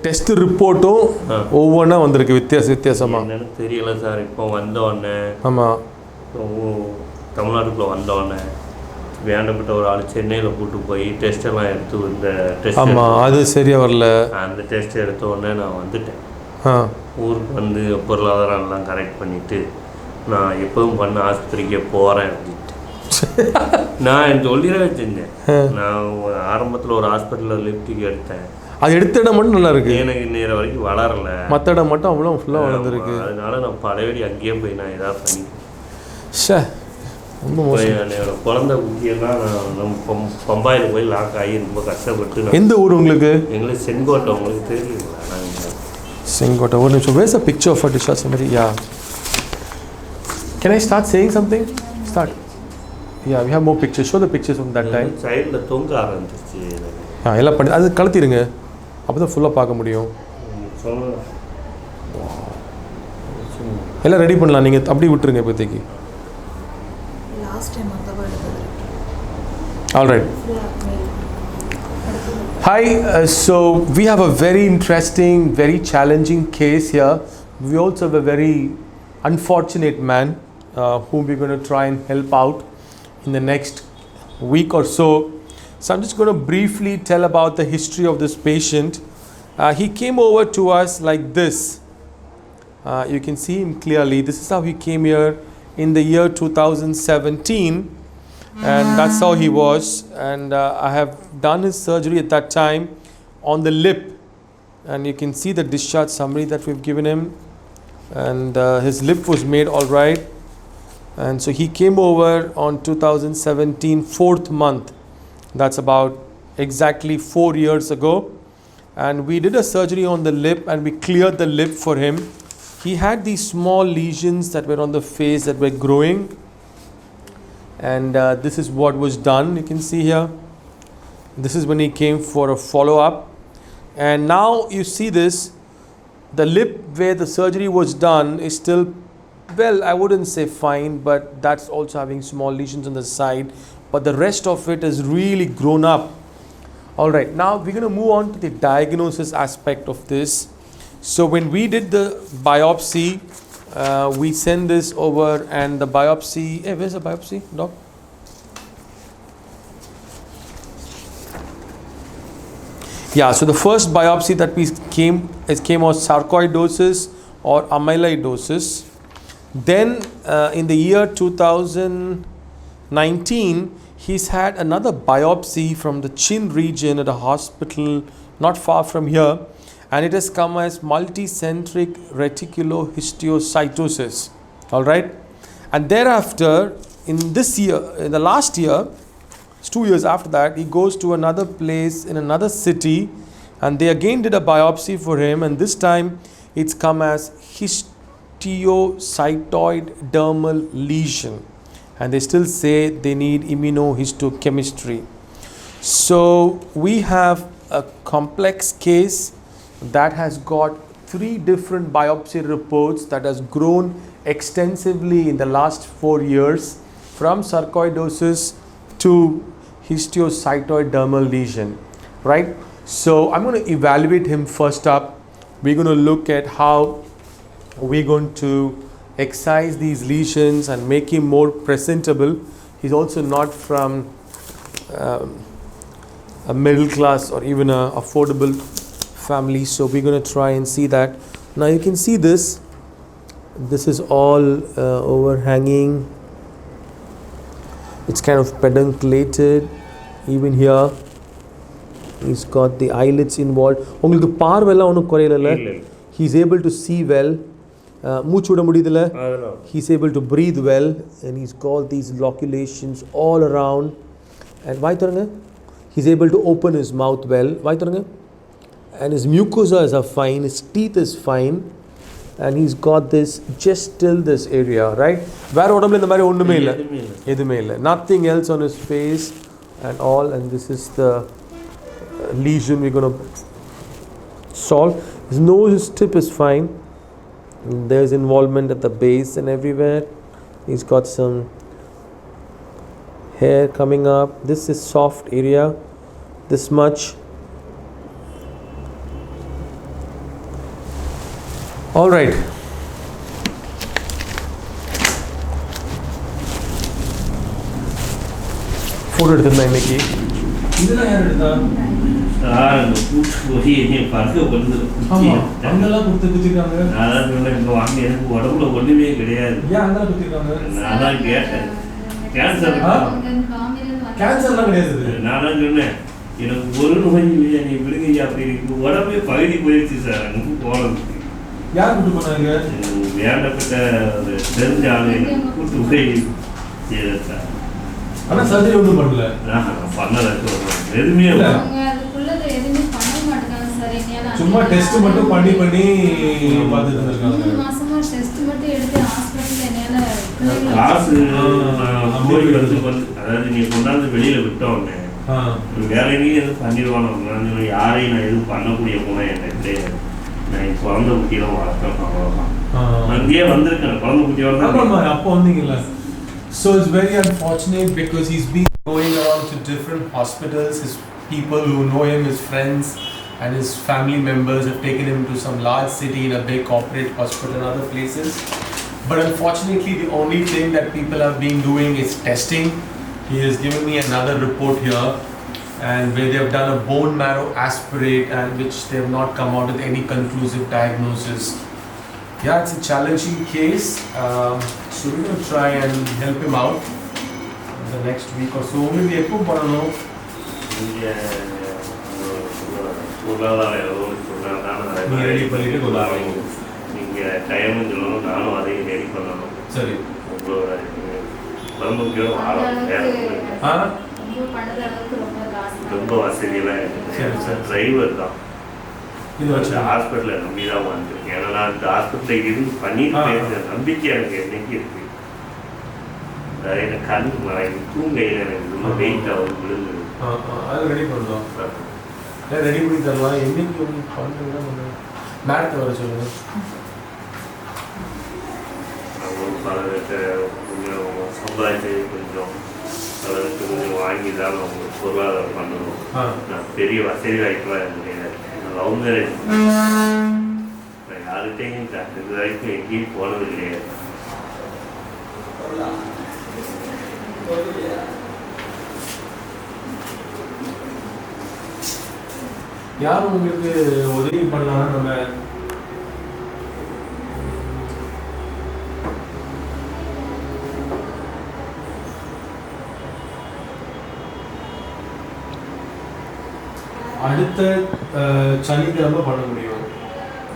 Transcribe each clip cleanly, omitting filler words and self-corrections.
Test ரிப்போர்ட்டும் ஒவ்வொன்றா வந்திருக்கு வித்தியாசமாக. என்னன்னு தெரியல சார். இப்போ வந்தோடனே ஆமாம் தமிழ்நாட்டுக்குள்ளே வந்தோடனே வேண்டப்பட்ட ஒரு ஆள் சென்னையில் கூட்டு போய் டெஸ்ட் எல்லாம் எடுத்து இந்த டெஸ்ட். ஆமாம், அது சரியாக வரல. அந்த டெஸ்ட் எடுத்த உடனே நான் வந்துட்டேன் ஊருக்கு. வந்து பொருளாதாரம் எல்லாம் கரெக்ட் பண்ணிவிட்டு நான் எப்பவும் பண்ண ஆஸ்பத்திரிக்கே போகிறேன் அப்படின்ட்டு நான் சொல்லிட வச்சுருந்தேன். நான் ஆரம்பத்தில் ஒரு ஹாஸ்பிட்டலில் லிப்டிக் எடுத்தேன். அது எடுத்த இடம் மட்டும் நல்லா இருக்கு, எனக்கு நேரம் வரைக்கும் வளரல. மற்ற இடம் மட்டும் அவ்வளோ ஃபுல்லாக வளர்ந்துருக்கு. அதனால நான் பழையபடி அங்கேயே போய் நான் ஏதாவது பண்ணி என்னோட குழந்தை குட்டியெல்லாம் நம்ம பம்பாயில் போய் லாக் ஆகி ரொம்ப கஷ்டப்பட்டு. எந்த ஊர் உங்களுக்கு? எங்களுக்கு செங்கோட்டை. உங்களுக்கு தெரியுங்களா? நாங்கள் செங்கோட்டை. ஒரு நிமிஷம். Where's a picture of a discharge summary? Yeah. Can I start saying something? Start. Yeah, we have more pictures. Show the pictures from that time. சைடில் தொங்க ஆரம்பிச்சிச்சு. எல்லாம் பண்ணி அது கழுத்திடுங்க, அப்போ தான் ஃபுல்லாக பார்க்க முடியும். எல்லாம் ரெடி பண்ணலாம், நீங்கள் அப்படி விட்டுருங்க இப்போதைக்கு. All right. Hi, so we have a very interesting, very challenging case here. We also have a very unfortunate man whom we're going to try and help out in the next week or so. So I'm just going to briefly tell about the history of this patient. He came over to us like this. You can see him clearly. This is how he came here in the year 2017. And that's how he was. And I have done his surgery at that time on the lip. And you can see the discharge summary that we've given him. And his lip was made all right. And so he came over on 2017, 4th month. That's about exactly 4 years ago. And we did a surgery on the lip and we cleared the lip for him. He had these small lesions that were on the face that were growing. And this is what was done. You can see here. This is when he came for a follow-up. And now you see this. The lip where the surgery was done is still, well, I wouldn't say fine, but that's also having small lesions on the side. But the rest of it is really grown up. All right, now we're going to move on to the diagnosis aspect of this. So when we did the biopsy, we send this over and the biopsy, hey, where's the biopsy, doc? Yeah, so the first biopsy that we came was sarcoidosis or amyloidosis. Then in the year 2019, he's had another biopsy from the chin region at a hospital not far from here. And it has come as multicentric reticulohistiocytosis. All right. And thereafter, in this year, in the last year, it's 2 years after that, he goes to another place in another city, and they again did a biopsy for him. And this time, it's come as histiocytoid dermal lesion. And they still say they need immunohistochemistry. So we have a complex case that has got 3 different biopsy reports that has grown extensively in the last 4 years from sarcoidosis to histiocytoid dermal lesion, right? So I'm going to evaluate him first up. We're going to look at how we're going to excise these lesions and make him more presentable. He's also not from a middle class or even a affordable family, so we're going to try and see that. Now you can see this is all overhanging. It's kind of pedunculated. Even here he's got the eyelids involved. உங்களுக்கு பார்வைலாம் ஒன்றும் குறையல. He's able to see well. மூச்சு விட முடியுதுல. He's able to breathe well, and he's got these loculations all around. And why Tharanga. He's able to open his mouth well. Why Tharanga. And his mucosas are fine, his teeth is fine, and he's got this just till this area, right? Where odamla indha mari onnume illa, edume illa, nothing else on his face and all. And this is the lesion we're going to solve. His nose tip is fine. There's involvement at the base and everywhere. He's got some hair coming up. This is soft area, this much. All right. Photo எடுத்துருந்தேன் இன்னைக்கு. இதெல்லாம் யார் எடுத்தா? அந்த கூட்டு போய் என் பறக்க பண்ணுது. அங்கெல்லாம் குத்திருக்காங்க. நான் சொன்னேன், இப்போ வாங்க எனக்கு உடம்புல ஒன்றுமே கிடையாது. ஏன் அங்கெல்லாம் குத்திருக்காங்க? நான் தான் கேட்டேன். கேன்சர் கேன்சர்லாம் கிடையாது. நான் தான் சொன்னேன், எனக்கு ஒரு நோய் இல்லையா, நீ விடுங்க அப்படி இருக்கு. உடம்பே பகுதி போயிடுச்சு சார். அங்கே போகிறது யார் கூட்டு போனாங்க? வேண்டப்பட்ட ஒரு தெரிஞ்ச ஆளு கூட்டு போய் செய்யறது சார். ஆனால் சர்ஜரி ஒன்றும் பண்ணல. பண்ணல, எதுவுமே சும்மா டெஸ்ட் மட்டும் பண்ணி பார்த்துட்டு இருந்திருக்காங்க. காசு நோய் வந்து அதாவது நீ கொண்டாந்து வெளியில விட்டோன்னே வேற எங்கேயும் எதுவும் பண்ணிடுவானோ. யாரையும் நான் எதுவும் பண்ணக்கூடிய போனேன் என்கிட்ட கிடையாது. நான் என் குழந்தை குட்டியெல்லாம் வளர்த்தேன், அவ்வளோதான். அங்கேயே வந்திருக்கேன் குழந்தை குட்டியோட தான். அப்போ வந்தீங்களா? So it's very unfortunate because he's been going around to different hospitals. His people who know him, his friends and his family members have taken him to some large city in a big corporate hospital and other places. But unfortunately, the only thing that people have been doing is testing. He has given me another report here, and where they have done a bone marrow aspirate, and which they have not come out with any conclusive diagnosis. Yeah, it's a challenging case. So we're going to try and help him out in the next week or so. Maybe எப்போ பண்ணணும்? நீங்கள் ready பண்ணிட்டு கொள்ளாதீங்க. நீங்கள் டைமும் சொல்லணும், நானும் அதையும் ready பண்ணணும். சரி, உங்களோட குழம்புக்கு ரொம்ப வசதியெல்லாம் டிரைவர் தான் இந்த ஹாஸ்பிட்டலை நம்பி தான் வந்துருக்கேன். ஏன்னா நான் இந்த ஹாஸ்பிட்டலில் இருந்து பண்ணிட்டு பேசுகிற நம்பிக்கை எனக்கு என்னைக்கு இருக்கு. எனக்கு கண் தூங்கையில் எனக்கு ரொம்ப வெயிட் ஆகும், விழுந்து. அது ரெடி பண்ணுறோம், ரெடி பண்ணி தரலாம். என்னைக்கு பண்ணுறீங்கன்னா மேடத்தை வர சொல்லுங்கள். கொஞ்சம் சமுதாயத்தை கொஞ்சம் அளவுக்கு கொஞ்சம் வாங்கி தான் அவங்க பொருளாதாரம் பண்ணணும். நான் பெரிய வசதி வாய்ப்பெல்லாம் எனக்கு கிடையாது. லவ் மேரேஜ், நான் யார்கிட்டையும் இது வரைக்கும் எங்கேயும் போனது கிடையாது. யார் உங்களுக்கு உதவி பண்ணலாம்? நம்ம அடுத்த சனிக்கிழமை பண்ண முடியும்.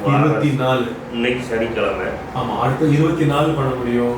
24 இன்னைக்கு சனிக்கிழமை. ஆமாம், அடுத்த 24 பண்ண முடியும்.